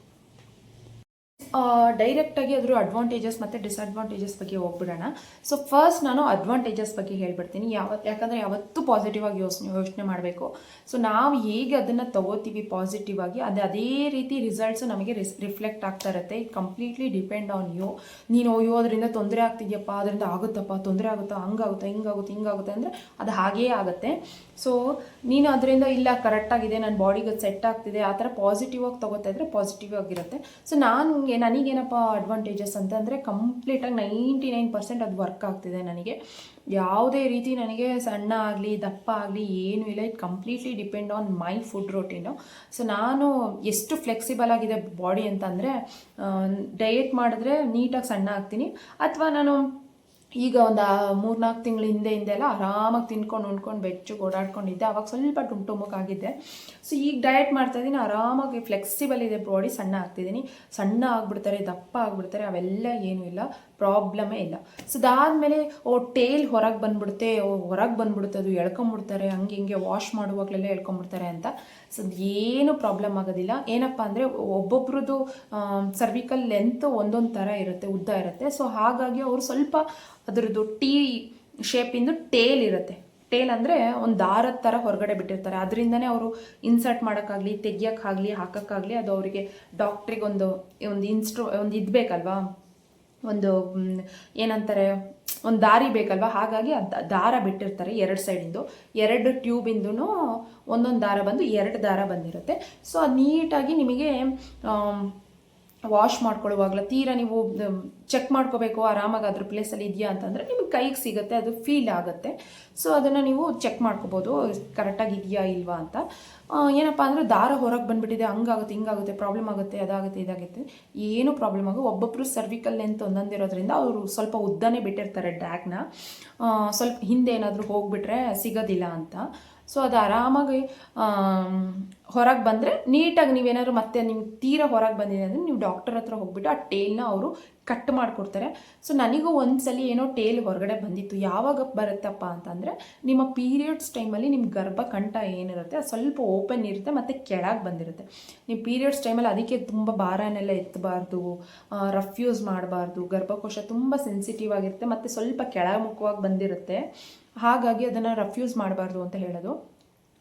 ಡೈರೆಕ್ಟಾಗಿ ಅದ್ರ ಅಡ್ವಾಂಟೇಜಸ್ ಮತ್ತು ಡಿಸ್ಅಡ್ವಾಂಟೇಜಸ್ ಬಗ್ಗೆ ಹೋಗ್ಬಿಡೋಣ. ಸೊ ಫಸ್ಟ್ ನಾನು ಅಡ್ವಾಂಟೇಜಸ್ ಬಗ್ಗೆ ಹೇಳ್ಬಿಡ್ತೀನಿ. ಯಾಕಂದರೆ ಯಾವತ್ತೂ ಪಾಸಿಟಿವ್ ಆಗಿ ಯೋಚನೆ ಮಾಡಬೇಕು. ಸೊ ನಾವು ಹೇಗೆ ಅದನ್ನು ತಗೋತೀವಿ ಪಾಸಿಟಿವ್ ಆಗಿ, ಅದೇ ರೀತಿ ರಿಸಲ್ಟ್ಸು ನಮಗೆ ರಿಫ್ಲೆಕ್ಟ್ ಆಗ್ತಾ ಇರುತ್ತೆ. It completely depend on you. ನೀನು ಅದರಿಂದ ತೊಂದರೆ ಆಗ್ತಿದ್ಯಪ್ಪ, ಅದರಿಂದ ಆಗುತ್ತಪ್ಪ, ತೊಂದರೆ ಆಗುತ್ತಾ, ಹಿಂಗಾಗುತ್ತೆ ಅಂದರೆ ಅದು ಹಾಗೇ ಆಗುತ್ತೆ. ಸೊ ನೀನು ಅದರಿಂದ ಇಲ್ಲ ಕರೆಕ್ಟಾಗಿದೆ, ನನ್ನ ಬಾಡಿಗೆ ಅದು ಸೆಟ್ ಆಗ್ತಿದೆ, ಆ ಥರ ಪಾಸಿಟಿವ್ ಆಗಿ ತೊಗೋತಾ ಇದ್ದರೆ ಪಾಸಿಟಿವ್ ಆಗಿರುತ್ತೆ. ಸೊ ನನಗೇನಪ್ಪ ಅಡ್ವಾಂಟೇಜಸ್ ಅಂತಂದರೆ ಕಂಪ್ಲೀಟಾಗಿ 99% ಅದು ವರ್ಕ್ ಆಗ್ತಿದೆ ನನಗೆ. ಯಾವುದೇ ರೀತಿ ನನಗೆ ಸಣ್ಣ ಆಗಲಿ ದಪ್ಪ ಆಗಲಿ ಏನೂ ಇಲ್ಲ. It completely depend on my food routine. So ನಾನು ಎಷ್ಟು ಫ್ಲೆಕ್ಸಿಬಲ್ ಆಗಿದೆ ಬಾಡಿ ಅಂತಂದರೆ, ಡಯಟ್ ಮಾಡಿದ್ರೆ ನೀಟಾಗಿ ಸಣ್ಣ ಆಗ್ತೀನಿ, ಅಥವಾ ನಾನು ಈಗ ಒಂದು 3-4 ತಿಂಗಳ ಹಿಂದೆ ಎಲ್ಲ ಆರಾಮಾಗಿ ತಿನ್ಕೊಂಡು ಉಣ್ಕೊಂಡು ಬೆಚ್ಚಗೆ ಓಡಾಡ್ಕೊಂಡಿದ್ದೆ. ಆವಾಗ ಸ್ವಲ್ಪ ಟುಮುಕಾಗಿದ್ದೆ. ಸೊ ಈಗ ಡಯಟ್ ಮಾಡ್ತಾಯಿದ್ದೀನಿ, ಆರಾಮಾಗಿ ಫ್ಲೆಕ್ಸಿಬಲ್ ಇದೆ ಬಾಡಿ, ಸಣ್ಣ ಆಗ್ತಿದ್ದೀನಿ. ಸಣ್ಣ ಆಗಿಬಿಡ್ತಾರೆ, ದಪ್ಪ ಆಗಿಬಿಡ್ತಾರೆ, ಅವೆಲ್ಲ ಏನೂ ಇಲ್ಲ, ಪ್ರಾಬ್ಲಮೇ ಇಲ್ಲ. ಸೊ ಅದಾದಮೇಲೆ ಟೇಲ್ ಹೊರಗೆ ಬಂದ್ಬಿಡುತ್ತೆ, ಅದು ಎಳ್ಕೊಂಬಿಡ್ತಾರೆ, ಹಿಂಗೆ ವಾಶ್ ಮಾಡುವಾಗಲೆಲ್ಲ ಎಳ್ಕೊಂಬಿಡ್ತಾರೆ ಅಂತ. ಸೊ ಏನು ಪ್ರಾಬ್ಲಮ್ ಆಗೋದಿಲ್ಲ. ಏನಪ್ಪ ಅಂದರೆ ಒಬ್ಬೊಬ್ರದ್ದು ಸರ್ವಿಕಲ್ ಲೆಂತ್ ಒಂದೊಂದು ಥರ ಇರುತ್ತೆ, ಉದ್ದ ಇರುತ್ತೆ. ಸೊ ಹಾಗಾಗಿ ಅವರು ಸ್ವಲ್ಪ ಅದರದ್ದು ಟೀ ಶೇಪಿಂದು ಟೇಲ್ ಇರುತ್ತೆ. ಟೇಲ್ ಅಂದರೆ ಒಂದು ದಾರದ ಥರ ಹೊರಗಡೆ ಬಿಟ್ಟಿರ್ತಾರೆ. ಅದರಿಂದನೇ ಅವರು ಇನ್ಸರ್ಟ್ ಮಾಡೋಕ್ಕಾಗಲಿ, ತೆಗಿಯೋಕ್ಕಾಗಲಿ, ಹಾಕೋಕ್ಕಾಗಲಿ, ಅದು ಅವರಿಗೆ ಡಾಕ್ಟ್ರಿಗೆ ಒಂದು ಇದು ಬೇಕಲ್ವಾ, ಒಂದು ಏನಂತಾರೆ, ಒಂದು ದಾರಿ ಬೇಕಲ್ವ. ಹಾಗಾಗಿ ದಾರ ಬಿಟ್ಟಿರ್ತಾರೆ 2 ಸೈಡಿಂದು, 2 ಟ್ಯೂಬಿಂದೂ ಒಂದೊಂದು ದಾರ ಬಂದು 2 ದಾರ ಬಂದಿರುತ್ತೆ. ಸೊ ಅದು ನೀಟಾಗಿ ನಿಮಗೆ ವಾಶ್ ಮಾಡ್ಕೊಳ್ಳುವಾಗಲ ತೀರಾ ನೀವು ಚೆಕ್ ಮಾಡ್ಕೋಬೇಕು ಆರಾಮಾಗಿ ಅದ್ರ ಪ್ಲೇಸಲ್ಲಿ ಇದೆಯಾ ಅಂತಂದರೆ ನಿಮಗೆ ಕೈಗೆ ಸಿಗುತ್ತೆ, ಅದು ಫೀಲ್ ಆಗುತ್ತೆ. ಸೊ ಅದನ್ನು ನೀವು ಚೆಕ್ ಮಾಡ್ಕೋಬೋದು ಕರೆಕ್ಟಾಗಿ ಇದೆಯಾ ಇಲ್ವಾ ಅಂತ. ಏನಪ್ಪ ಅಂದರೆ ದಾರ ಹೊರಗೆ ಬಂದುಬಿಟ್ಟಿದೆ, ಹಂಗಾಗುತ್ತೆ ಹಿಂಗಾಗುತ್ತೆ, ಪ್ರಾಬ್ಲಮ್ ಆಗುತ್ತೆ, ಅದಾಗುತ್ತೆ ಇದಾಗುತ್ತೆ, ಏನೂ ಪ್ರಾಬ್ಲಮ್ ಆಗೋದು. ಒಬ್ಬೊಬ್ಬರು ಸರ್ವಿಕಲ್ ಲೆಂತ್ ಒಂದೊಂದಿರೋದ್ರಿಂದ ಅವರು ಸ್ವಲ್ಪ ಉದ್ದನೇ ಬಿಟ್ಟಿರ್ತಾರೆ ಡ್ಯಾಗ್ನ, ಸ್ವಲ್ಪ ಹಿಂದೆ ಏನಾದರೂ ಹೋಗಿಬಿಟ್ರೆ ಸಿಗೋದಿಲ್ಲ ಅಂತ. ಸೊ ಅದು ಆರಾಮಾಗಿ ಹೊರಗೆ ಬಂದರೆ ನೀಟಾಗಿ ನೀವೇನಾದ್ರು ಮತ್ತೆ ನಿಮ್ಗೆ ತೀರಾ ಹೊರಗೆ ಬಂದಿದೆ ಅಂದರೆ ನೀವು ಡಾಕ್ಟರ್ ಹತ್ರ ಹೋಗ್ಬಿಟ್ಟು ಆ ಟೇಲ್ನ ಅವರು ಕಟ್ ಮಾಡಿಕೊಡ್ತಾರೆ. ಸೊ ನನಗೂ ಒಂದ್ಸಲಿ ಏನೋ ಟೇಲ್ ಹೊರಗಡೆ ಬಂದಿತ್ತು. ಯಾವಾಗ ಬರುತ್ತಪ್ಪ ಅಂತಂದರೆ ನಿಮ್ಮ ಪೀರಿಯಡ್ಸ್ ಟೈಮಲ್ಲಿ ನಿಮ್ಮ ಗರ್ಭಕಂಠ ಏನಿರುತ್ತೆ ಅದು ಸ್ವಲ್ಪ ಓಪನ್ ಇರುತ್ತೆ ಮತ್ತು ಕೆಳಗೆ ಬಂದಿರುತ್ತೆ. ನೀವು ಪೀರಿಯಡ್ಸ್ ಟೈಮಲ್ಲಿ ಅದಕ್ಕೆ ತುಂಬ ಭಾರನೆಲ್ಲ ಎತ್ತಬಾರ್ದು, ರಫ್ ಯೂಸ್ ಮಾಡಬಾರ್ದು. ಗರ್ಭಕೋಶ ತುಂಬ ಸೆನ್ಸಿಟಿವ್ ಆಗಿರುತ್ತೆ ಮತ್ತು ಸ್ವಲ್ಪ ಕೆಳಮುಖವಾಗಿ ಬಂದಿರುತ್ತೆ. ಹಾಗಾಗಿ ಅದನ್ನು ರಫ್ ಯೂಸ್ ಮಾಡಬಾರ್ದು ಅಂತ ಹೇಳೋದು.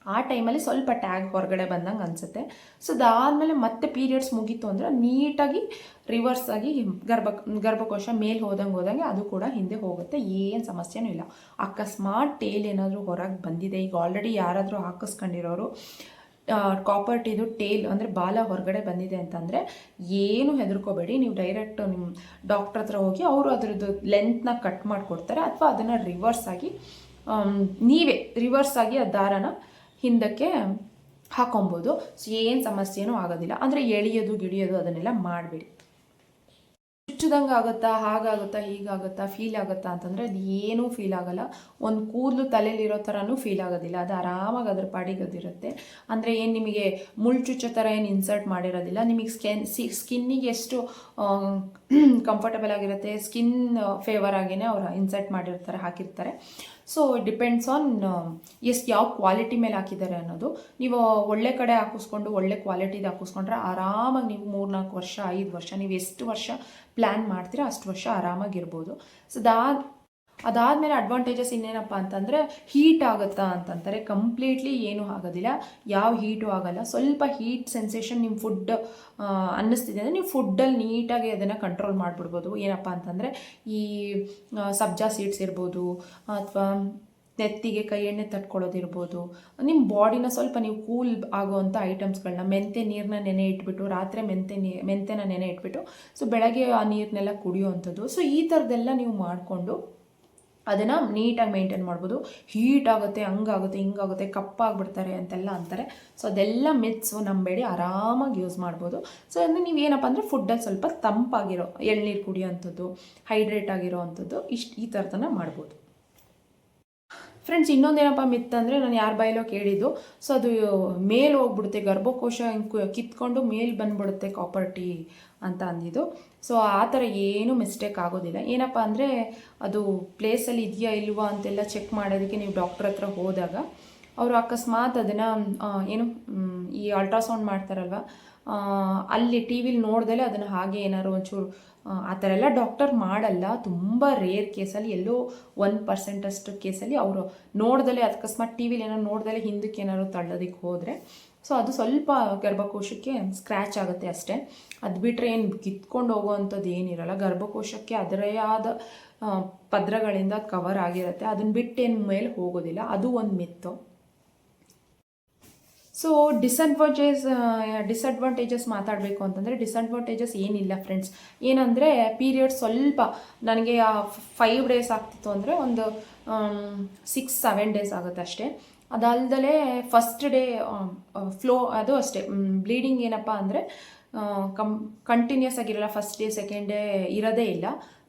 ಆ ಟೈಮಲ್ಲಿ ಸ್ವಲ್ಪ ಟ್ಯಾಗ್ ಹೊರಗಡೆ ಬಂದಂಗೆ ಅನಿಸುತ್ತೆ. ಸೊ ಅದಾದಮೇಲೆ ಮತ್ತೆ ಪೀರಿಯಡ್ಸ್ ಮುಗೀತು ಅಂದರೆ ನೀಟಾಗಿ ರಿವರ್ಸ್ ಆಗಿ ಗರ್ಭಕೋಶ ಮೇಲೆ ಹೋದಂಗೆ ಅದು ಕೂಡ ಹಿಂದೆ ಹೋಗುತ್ತೆ, ಏನು ಸಮಸ್ಯೆನೂ ಇಲ್ಲ. ಅಕಸ್ಮಾತ್ ಟೇಲ್ ಏನಾದರೂ ಹೊರಗೆ ಬಂದಿದೆ, ಈಗ ಆಲ್ರೆಡಿ ಯಾರಾದರೂ ಹಾಕಿಸ್ಕೊಂಡಿರೋರು ಕಾಪರ್ ಟೀದು ಟೇಲ್ ಅಂದರೆ ಬಾಲ ಹೊರಗಡೆ ಬಂದಿದೆ ಅಂತಂದರೆ ಏನು ಹೆದರ್ಕೋಬೇಡಿ. ನೀವು ಡೈರೆಕ್ಟ್ ನಿಮ್ಮ ಡಾಕ್ಟ್ರ್ ಹತ್ರ ಹೋಗಿ ಅವರು ಅದರದ್ದು ಲೆಂತ್ನ ಕಟ್ ಮಾಡಿಕೊಡ್ತಾರೆ, ಅಥವಾ ಅದನ್ನು ನೀವೇ ರಿವರ್ಸ್ ಆಗಿ ಆ ದಾರನ ಹಿಂದಕ್ಕೆ ಹಾಕೊಬೋದು. ಸೊ ಏನು ಸಮಸ್ಯೆನೂ ಆಗೋದಿಲ್ಲ. ಅಂದರೆ ಗಿಳಿಯೋದು ಅದನ್ನೆಲ್ಲ ಮಾಡಬೇಡಿ. ಚುಚ್ಚಿದಂಗೆ ಆಗುತ್ತಾ, ಹಾಗಾಗುತ್ತಾ, ಹೀಗಾಗುತ್ತಾ, ಫೀಲ್ ಆಗುತ್ತಾ ಅಂತಂದರೆ ಅದು ಏನೂ ಫೀಲ್ ಆಗೋಲ್ಲ. ಒಂದು ಕೂದಲು ತಲೆಯಲ್ಲಿರೋ ಥರನೂ ಫೀಲ್ ಆಗೋದಿಲ್ಲ. ಅದು ಆರಾಮಾಗಿ ಅದ್ರ ಪಾಡಿಗೆ ಅದಿರುತ್ತೆ. ಅಂದರೆ ಏನು ನಿಮಗೆ ಮುಳ್ಚುಚ್ಚೋ ಥರ ಏನು ಇನ್ಸರ್ಟ್ ಮಾಡಿರೋದಿಲ್ಲ. ನಿಮಗೆ ಸ್ಕಿನ್ನಿಗೆ ಎಷ್ಟು ಕಂಫರ್ಟಬಲ್ ಆಗಿರುತ್ತೆ, ಸ್ಕಿನ್ ಫೇವರ್ ಆಗಿಯೇ ಅವ್ರು ಇನ್ಸರ್ಟ್ ಮಾಡಿರ್ತಾರೆ, ಹಾಕಿರ್ತಾರೆ. ಸೊ ಡಿಪೆಂಡ್ಸ್ ಆನ್ ಯಾವ ಕ್ವಾಲಿಟಿ ಮೇಲೆ ಹಾಕಿದ್ದಾರೆ ಅನ್ನೋದು. ನೀವು ಒಳ್ಳೆ ಕಡೆ ಹಾಕಿಸ್ಕೊಂಡು ಒಳ್ಳೆ ಕ್ವಾಲಿಟಿದು ಹಾಕಿಸ್ಕೊಂಡ್ರೆ ಆರಾಮಾಗಿ ನೀವು 3-4 ವರ್ಷ 5 ವರ್ಷ ನೀವು ಎಷ್ಟು ವರ್ಷ ಪ್ಲ್ಯಾನ್ ಮಾಡ್ತೀರಾ ಅಷ್ಟು ವರ್ಷ ಆರಾಮಾಗಿರ್ಬೋದು. ಸೊ ಅದಾದಮೇಲೆ ಅಡ್ವಾಂಟೇಜಸ್ ಇನ್ನೇನಪ್ಪ ಅಂತಂದರೆ ಹೀಟ್ ಆಗುತ್ತಾ ಅಂತಂತಾರೆ. ಕಂಪ್ಲೀಟ್ಲಿ ಏನೂ ಆಗೋದಿಲ್ಲ, ಯಾವ ಹೀಟು ಆಗೋಲ್ಲ. ಸ್ವಲ್ಪ ಹೀಟ್ ಸೆನ್ಸೇಷನ್ ನಿಮ್ಮ ಫುಡ್ ಅನ್ನಿಸ್ತಿದೆ ಅಂದರೆ ನೀವು ಫುಡ್ಡಲ್ಲಿ ನೀಟಾಗಿ ಅದನ್ನು ಕಂಟ್ರೋಲ್ ಮಾಡಿಬಿಡ್ಬೋದು. ಏನಪ್ಪ ಅಂತಂದರೆ ಈ ಸಬ್ಜಾ ಸೀಡ್ಸ್ ಇರ್ಬೋದು, ಅಥವಾ ನೆತ್ತಿಗೆ ಕೈ ಎಣ್ಣೆ ತಟ್ಕೊಳ್ಳೋದಿರ್ಬೋದು, ನಿಮ್ಮ ಬಾಡಿನ ಸ್ವಲ್ಪ ನೀವು ಕೂಲ್ ಆಗೋವಂಥ ಐಟಮ್ಸ್ಗಳನ್ನ ಮೆಂತೆ ನೀರನ್ನ ನೆನೆ ಇಟ್ಬಿಟ್ಟು ರಾತ್ರಿ ಮೆಂತೆನ ನೆನೆ ಇಟ್ಬಿಟ್ಟು ಸೊ ಬೆಳಗ್ಗೆ ಆ ನೀರನ್ನೆಲ್ಲ ಕುಡಿಯುವಂಥದ್ದು. ಸೊ ಈ ಥರದ್ದೆಲ್ಲ ನೀವು ಮಾಡಿಕೊಂಡು ಅದನ್ನು ನೀಟಾಗಿ ಮೇಂಟೈನ್ ಮಾಡ್ಬೋದು. ಹೀಟ್ ಆಗುತ್ತೆ, ಹಂಗಾಗುತ್ತೆ, ಹಿಂಗಾಗುತ್ತೆ, ಕಪ್ಪಾಗ್ಬಿಡ್ತಾರೆ ಅಂತೆಲ್ಲ ಅಂತಾರೆ. ಸೊ ಅದೆಲ್ಲ ಮಿತ್ಸು, ನಂಬೇಡಿ, ಆರಾಮಾಗಿ ಯೂಸ್ ಮಾಡ್ಬೋದು. ಸೊ ಅಂದರೆ ನೀವೇನಪ್ಪ ಅಂದರೆ ಫುಡ್ಡಲ್ಲಿ ಸ್ವಲ್ಪ ತಂಪಾಗಿರೋ ಎಳ್ನೀರು ಕುಡಿಯೋವಂಥದ್ದು, ಹೈಡ್ರೇಟ್ ಆಗಿರೋ ಅಂಥದ್ದು ಈ ಥರದನ್ನ ಮಾಡ್ಬೋದು. ಫ್ರೆಂಡ್ಸ್, ಇನ್ನೊಂದೇನಪ್ಪ ಮಿತ್ ಅಂದರೆ ನಾನು ಯಾರ ಬಾಯಲ್ಲೋ ಕೇಳಿದ್ದು, ಸೊ ಅದು ಮೇಲ್ ಹೋಗ್ಬಿಡುತ್ತೆ, ಗರ್ಭಕೋಶ ಕಿತ್ಕೊಂಡು ಮೇಲ್ ಬಂದ್ಬಿಡುತ್ತೆ ಕಾಪರ್ ಟೀ ಅಂತ ಅಂದಿದ್ದು. ಸೊ ಆ ಥರ ಏನೂ ಮಿಸ್ಟೇಕ್ ಆಗೋದಿಲ್ಲ. ಏನಪ್ಪ ಅಂದರೆ ಅದು ಪ್ಲೇಸಲ್ಲಿ ಇದೆಯಾ ಇಲ್ವಾ ಅಂತೆಲ್ಲ ಚೆಕ್ ಮಾಡೋದಕ್ಕೆ ನೀವು ಡಾಕ್ಟ್ರ್ ಹತ್ರ ಹೋದಾಗ ಅವರು ಅಕಸ್ಮಾತ್ ಅದನ್ನು ಈ ಅಲ್ಟ್ರಾಸೌಂಡ್ ಮಾಡ್ತಾರಲ್ವ, ಅಲ್ಲಿ ಟಿ ವಿಲಿ ನೋಡ್ದಲೇ ಅದನ್ನು ಹಾಗೆ ಏನಾದ್ರು ಒಂಚೂರು ಆ ಥರ ಎಲ್ಲ ಡಾಕ್ಟರ್ ಮಾಡಲ್ಲ. ತುಂಬ ರೇರ್ ಕೇಸಲ್ಲಿ, ಎಲ್ಲೋ 1% ಅಷ್ಟು ಕೇಸಲ್ಲಿ ಅವರು ನೋಡ್ದಲೇ ಅಕಸ್ಮಾತ್ ಟಿ ವಿಲಿ ಏನಾದ್ರು ನೋಡ್ದಲೇ ಹಿಂದಕ್ಕೆ ಏನಾದ್ರು ತಳ್ಳೋದಕ್ಕೆ ಹೋದರೆ ಸೊ ಅದು ಸ್ವಲ್ಪ ಗರ್ಭಕೋಶಕ್ಕೆ ಸ್ಕ್ರ್ಯಾಚ್ ಆಗುತ್ತೆ ಅಷ್ಟೇ. ಅದು ಬಿಟ್ಟರೆ ಏನು ಕಿತ್ಕೊಂಡು ಹೋಗೋವಂಥದ್ದು ಏನಿರಲ್ಲ. ಗರ್ಭಕೋಶಕ್ಕೆ ಅದರೇ ಆದ ಪದ್ರಗಳಿಂದ ಕವರ್ ಆಗಿರುತ್ತೆ. ಅದನ್ನ ಬಿಟ್ಟು ಏನು ಮೇಲೆ ಹೋಗೋದಿಲ್ಲ. ಅದು ಒಂದು ಮಿತ್ತು. ಸೊ ಡಿಸಡ್ವಾಂಟೇಜಸ್ ಮಾತಾಡಬೇಕು ಅಂತಂದರೆ ಡಿಸಡ್ವಾಂಟೇಜಸ್ ಏನಿಲ್ಲ ಫ್ರೆಂಡ್ಸ್. ಏನಂದರೆ ಪೀರಿಯಡ್ಸ್ ಸ್ವಲ್ಪ ನನಗೆ 5 ಡೇಸ್ ಆಗ್ತಿತ್ತು ಅಂದರೆ ಒಂದು 6-7 ಡೇಸ್ ಆಗುತ್ತೆ ಅಷ್ಟೇ. ಅದಲ್ದಲೇ ಫಸ್ಟ್ ಡೇ ಫ್ಲೋ ಅದು ಅಷ್ಟೇ. ಬ್ಲೀಡಿಂಗ್ ಏನಪ್ಪ ಅಂದರೆ ಕಂಟಿನ್ಯೂಸ್ ಆಗಿರಲ್ಲ. ಫಸ್ಟ್ ಡೇ ಸೆಕೆಂಡ್ ಡೇ ಇರೋದೇ ಇಲ್ಲ.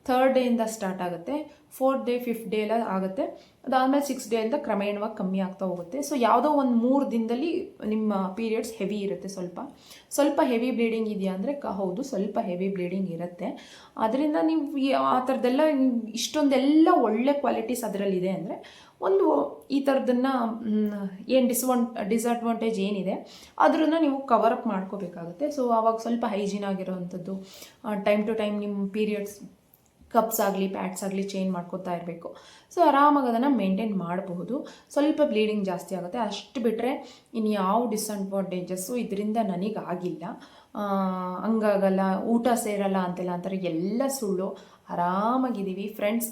3rd ಡೇಯಿಂದ ಸ್ಟಾರ್ಟ್ ಆಗುತ್ತೆ, 4th ಡೇ 5th ಡೇ ಎಲ್ಲ ಆಗುತ್ತೆ. ಅದಾದಮೇಲೆ 6th ಡೇಯಿಂದ ಕ್ರಮೇಣವಾಗಿ ಕಮ್ಮಿ ಆಗ್ತಾ ಹೋಗುತ್ತೆ. ಸೊ ಯಾವುದೋ ಒಂದು 3 ದಿನದಲ್ಲಿ ನಿಮ್ಮ ಪೀರಿಯಡ್ಸ್ ಹೆವಿ ಇರುತ್ತೆ. ಸ್ವಲ್ಪ ಹೆವಿ ಬ್ಲೀಡಿಂಗ್ ಇದೆಯಾ ಅಂದರೆ ಹೌದು, ಸ್ವಲ್ಪ ಹೆವಿ ಬ್ಲೀಡಿಂಗ್ ಇರುತ್ತೆ. ಅದರಿಂದ ನೀವು ಆ ಥರದ್ದೆಲ್ಲ ಇಷ್ಟೊಂದೆಲ್ಲ ಒಳ್ಳೆ ಕ್ವಾಲಿಟೀಸ್ ಅದರಲ್ಲಿದೆ ಅಂದರೆ ಈ ಥರದನ್ನು ಏನು ಡಿಸಡ್ವಾಂಟೇಜ್ ಏನಿದೆ ಅದನ್ನು ನೀವು ಕವರಪ್ ಮಾಡ್ಕೋಬೇಕಾಗುತ್ತೆ. ಸೊ ಆವಾಗ ಸ್ವಲ್ಪ ಹೈಜೀನ್ ಆಗಿರೋವಂಥದ್ದು, ಟೈಮ್ ಟು ಟೈಮ್ ನಿಮ್ಮ ಪೀರಿಯಡ್ಸ್ ಕಪ್ಸ್ ಆಗಲಿ ಪ್ಯಾಡ್ಸ್ ಆಗಲಿ ಚೇಂಜ್ ಮಾಡ್ಕೋತಾ ಇರಬೇಕು. ಸೊ ಆರಾಮಾಗಿ ಅದನ್ನು ಮೇಂಟೈನ್ ಮಾಡಬಹುದು. ಸ್ವಲ್ಪ ಬ್ಲೀಡಿಂಗ್ ಜಾಸ್ತಿ ಆಗುತ್ತೆ ಅಷ್ಟು ಬಿಟ್ಟರೆ ಇನ್ನು ಯಾವ ಡಿಸಡ್ವಾಂಟೇಜಸ್ಸು ಇದರಿಂದ ನನಗಾಗಿಲ್ಲ. ಹಂಗಾಗಲ್ಲ, ಊಟ ಸೇರಲ್ಲ ಅಂತೆಲ್ಲ ಅಂತಾರೆ, ಎಲ್ಲ ಸುಳ್ಳು. ಆರಾಮಾಗಿದ್ದೀವಿ ಫ್ರೆಂಡ್ಸ್.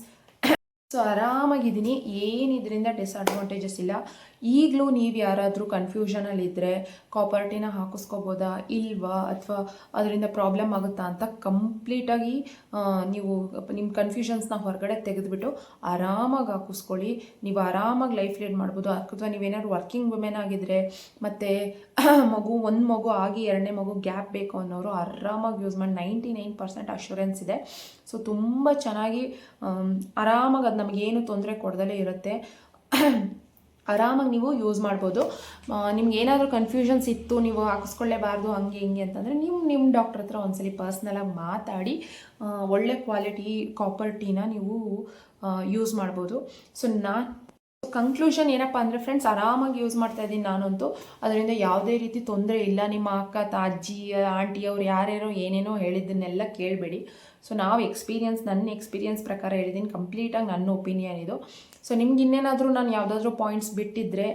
ಸೊ ಆರಾಮಾಗಿದ್ದೀನಿ, ಏನು ಇದರಿಂದ ಡಿಸಡ್ವಾಂಟೇಜಸ್ ಇಲ್ಲ. ಈಗಲೂ ನೀವು ಯಾರಾದರೂ ಕನ್ಫ್ಯೂಷನಲ್ಲಿದ್ದರೆ ಕಾಪರ್ ಟೀನ ಹಾಕಿಸ್ಕೋಬೋದಾ ಇಲ್ವಾ, ಅಥವಾ ಅದರಿಂದ ಪ್ರಾಬ್ಲಮ್ ಆಗುತ್ತಾ ಅಂತ ಕಂಪ್ಲೀಟಾಗಿ ನೀವು ನಿಮ್ಮ ಕನ್ಫ್ಯೂಷನ್ಸ್ನ ಹೊರಗಡೆ ತೆಗೆದುಬಿಟ್ಟು ಆರಾಮಾಗಿ ಹಾಕಿಸ್ಕೊಳ್ಳಿ. ನೀವು ಆರಾಮಾಗಿ ಲೈಫ್ ಲೀಡ್ ಮಾಡ್ಬೋದು. ಅಥವಾ ನೀವೇನಾದ್ರು ವರ್ಕಿಂಗ್ ವುಮೆನ್ ಆಗಿದ್ದರೆ ಮತ್ತು ಒಂದು ಮಗು ಆಗಿ 2ನೇ ಮಗು ಗ್ಯಾಪ್ ಬೇಕು ಅನ್ನೋರು ಆರಾಮಾಗಿ ಯೂಸ್ ಮಾಡಿ. 99% ಅಶ್ಯೂರೆನ್ಸ್ ಇದೆ. ಸೊ ತುಂಬ ಚೆನ್ನಾಗಿ ಆರಾಮಾಗಿ ಅದು ನಮಗೇನು ತೊಂದರೆ ಕೊಡದಲ್ಲೇ ಇರುತ್ತೆ. ಆರಾಮಾಗಿ ನೀವು ಯೂಸ್ ಮಾಡ್ಬೋದು. ನಿಮ್ಗೆ ಏನಾದರೂ ಕನ್ಫ್ಯೂಷನ್ಸ್ ಇತ್ತು, ನೀವು ಹಾಕಿಸ್ಕೊಳ್ಳೇಬಾರ್ದು ಹಂಗೆ ಹಿಂಗೆ ಅಂತಂದರೆ ನಿಮ್ಮ ಡಾಕ್ಟ್ರ್ ಹತ್ರ ಒಂದ್ಸಲಿ ಪರ್ಸ್ನಲಾಗಿ ಮಾತಾಡಿ ಒಳ್ಳೆ ಕ್ವಾಲಿಟಿ ಕಾಪರ್ ಟೀನ ನೀವು ಯೂಸ್ ಮಾಡ್ಬೋದು. ಸೊ ಕನ್ಕ್ಲೂಷನ್ ಏನಪ್ಪ ಅಂದರೆ ಫ್ರೆಂಡ್ಸ್, ಆರಾಮಾಗಿ ಯೂಸ್ ಮಾಡ್ತಾ ಇದ್ದೀನಿ ನಾನಂತೂ. ಅದರಿಂದ ಯಾವುದೇ ರೀತಿ ತೊಂದರೆ ಇಲ್ಲ. ನಿಮ್ಮ ಅಕ್ಕ ಅಜ್ಜಿ ಆಂಟಿ ಅವ್ರು ಯಾರ್ಯಾರೋ ಏನೇನೋ ಹೇಳಿದ್ದನ್ನೆಲ್ಲ ಕೇಳಬೇಡಿ. ಸೊ ನನ್ನ ಎಕ್ಸ್ಪೀರಿಯನ್ಸ್ ಪ್ರಕಾರ ಹೇಳಿದ್ದೀನಿ, ಕಂಪ್ಲೀಟಾಗಿ ನನ್ನ ಒಪಿನಿಯನ್ ಇದು. ಸೊ ನಿಮ್ಗೆ ಇನ್ನೇನಾದರೂ ನಾನು ಯಾವುದಾದ್ರೂ ಪಾಯಿಂಟ್ಸ್ ಬಿಟ್ಟಿದ್ದರೆ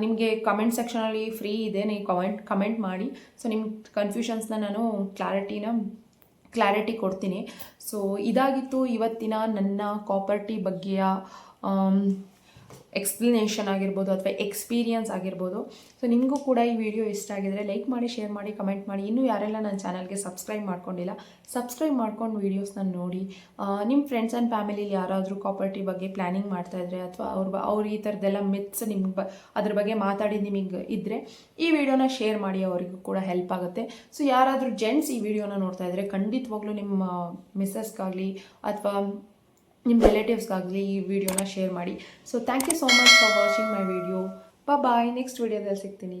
ನಿಮಗೆ ಕಮೆಂಟ್ ಸೆಕ್ಷನಲ್ಲಿ ಫ್ರೀ ಇದೆ, ನೀವು ಕಮೆಂಟ್ ಮಾಡಿ. ಸೊ ನಿಮ್ಮ ಕನ್ಫ್ಯೂಷನ್ಸ್ನ ನಾನು ಕ್ಲಾರಿಟಿ ಕೊಡ್ತೀನಿ. ಸೊ ಇದಾಗಿತ್ತು ಇವತ್ತಿನ ನನ್ನ ಕಾಪರ್ ಟೀ ಬಗ್ಗೆಯ ಎಕ್ಸ್ಪ್ಲನೇಷನ್ ಆಗಿರ್ಬೋದು ಅಥವಾ ಎಕ್ಸ್ಪೀರಿಯನ್ಸ್ ಆಗಿರ್ಬೋದು. ಸೊ ನಿಮಗೂ ಕೂಡ ಈ ವಿಡಿಯೋ ಇಷ್ಟ ಆಗಿದರೆ ಲೈಕ್ ಮಾಡಿ, ಶೇರ್ ಮಾಡಿ, ಕಮೆಂಟ್ ಮಾಡಿ. ಇನ್ನೂ ಯಾರೆಲ್ಲ ನನ್ನ ಚಾನಲ್ಗೆ ಸಬ್ಸ್ಕ್ರೈಬ್ ಮಾಡ್ಕೊಂಡಿಲ್ಲ, ಸಬ್ಸ್ಕ್ರೈಬ್ ಮಾಡ್ಕೊಂಡು ವೀಡಿಯೋಸ್ನ ನೋಡಿ. ನಿಮ್ಮ ಫ್ರೆಂಡ್ಸ್ ಆ್ಯಂಡ್ ಫ್ಯಾಮಿಲಿಲಿ ಯಾರಾದರೂ ಕಾಪರ್ ಟೀ ಬಗ್ಗೆ ಪ್ಲ್ಯಾನಿಂಗ್ ಮಾಡ್ತಾಯಿದ್ರೆ ಅಥವಾ ಅವ್ರು ಈ ಥರದ್ದೆಲ್ಲ ಮಿತ್ಸ್ ಅದ್ರ ಬಗ್ಗೆ ಮಾತಾಡಿ ನಿಮಗೆ ಇದ್ದರೆ ಈ ವಿಡಿಯೋನ ಶೇರ್ ಮಾಡಿ, ಅವರಿಗೂ ಕೂಡ ಹೆಲ್ಪ್ ಆಗುತ್ತೆ. ಸೊ ಯಾರಾದರೂ ಜೆಂಟ್ಸ್ ಈ ವಿಡಿಯೋನ ನೋಡ್ತಾ ಇದ್ದರೆ ಖಂಡಿತವಾಗ್ಲೂ ನಿಮ್ಮ ಮಿಸ್ಸಸ್ಗಾಗಲಿ ಅಥವಾ ನಿಮ್ಮ ರಿಲೇಟಿವ್ಸ್ಗಾಗಲಿ ಈ ವಿಡಿಯೋನ ಶೇರ್ ಮಾಡಿ. So thank you so much for watching my video. Bye. Next ವಿಡಿಯೋದಲ್ಲಿ ಸಿಗ್ತೀನಿ.